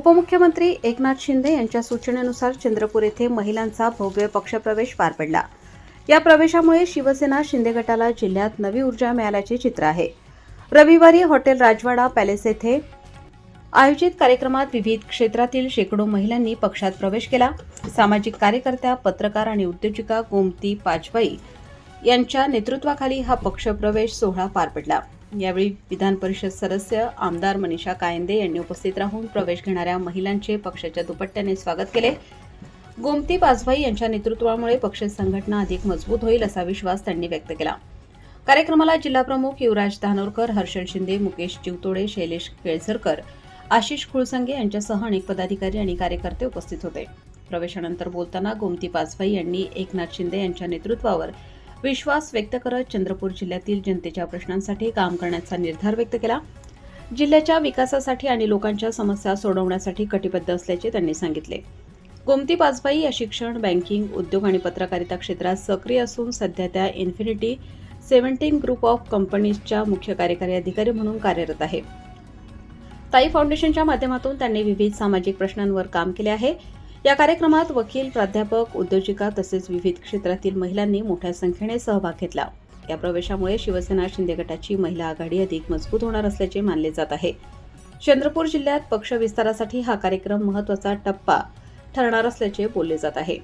उपमुख्यमंत्री एकनाथ शिंदे यांच्या सूचनेनुसार चंद्रपूर येथे महिलांचा भव्य पक्षप्रवेश पार पडला। या प्रवेशामुळे शिवसेना शिंदे गटाला जिल्ह्यात नवी ऊर्जा मिळाल्याचे चित्र आहे। रविवारी हॉटेल राजवाडा पॅलेस येथे आयोजित कार्यक्रमात विविध क्षेत्रातील शेकडो महिलांनी पक्षात प्रवेश केला। सामाजिक कार्यकर्त्या, पत्रकार आणि उद्योजिका गोमती पाचबाई यांच्या नेतृत्वाखाली हा पक्षप्रवेश सोहळा पार पडला। यावेळी विधान परिषद सदस्य आमदार मनीषा कायंदे यांनी उपस्थित राहून प्रवेश घेणाऱ्या महिलांचे पक्षाच्या दुपट्ट्याने स्वागत केले। गोमती पाचबाई यांच्या नेतृत्वामुळे पक्ष संघटना अधिक मजबूत होईल असा विश्वास त्यांनी व्यक्त केला। कार्यक्रमाला जिल्हाप्रमुख युवराज धानोरकर, हर्षल शिंदे, मुकेश चिवतोडे, शैलेश केळझरकर, आशिष खुळसंगे यांच्यासह अनेक पदाधिकारी आणि कार्यकर्ते उपस्थित होते। प्रवेशानंतर बोलताना गोमती पाचबाई यांनी एकनाथ शिंदे यांच्या नेतृत्वावर विश्वास व्यक्त करत चंद्रपूर जिल्ह्यातील जनतेच्या प्रश्नांसाठी काम करण्याचा निर्धार व्यक्त केला। जिल्ह्याच्या विकासासाठी आणि लोकांच्या समस्या सोडवण्यासाठी कटिबद्ध असल्याचे त्यांनी सांगितले। गोमती पाचबाई या शिक्षण, बँकिंग, उद्योग आणि पत्रकारिता क्षेत्रात सक्रिय असून सध्या त्या इन्फिनिटी 17 ग्रुप ऑफ कंपनीजच्या मुख्य कार्यकारी अधिकारी म्हणून कार्यरत आहे। ताई फाउंडेशनच्या माध्यमातून त्यांनी विविध सामाजिक प्रश्नांवर काम केले आहे। या कार्यक्रमात वकील, प्राध्यापक, उद्योजिका तसेच विविध क्षेत्रातील महिलांनी मोठ्या संख्येने सहभाग घेतला। या प्रवेशामुळे शिवसेना शिंदे गटाची महिला आघाडी अधिक मजबूत होणार असल्याचे मानले जात आहे। चंद्रपूर जिल्ह्यात पक्ष विस्तारासाठी हा कार्यक्रम महत्त्वाचा टप्पा ठरणार असल्याचे बोलले जात आहे।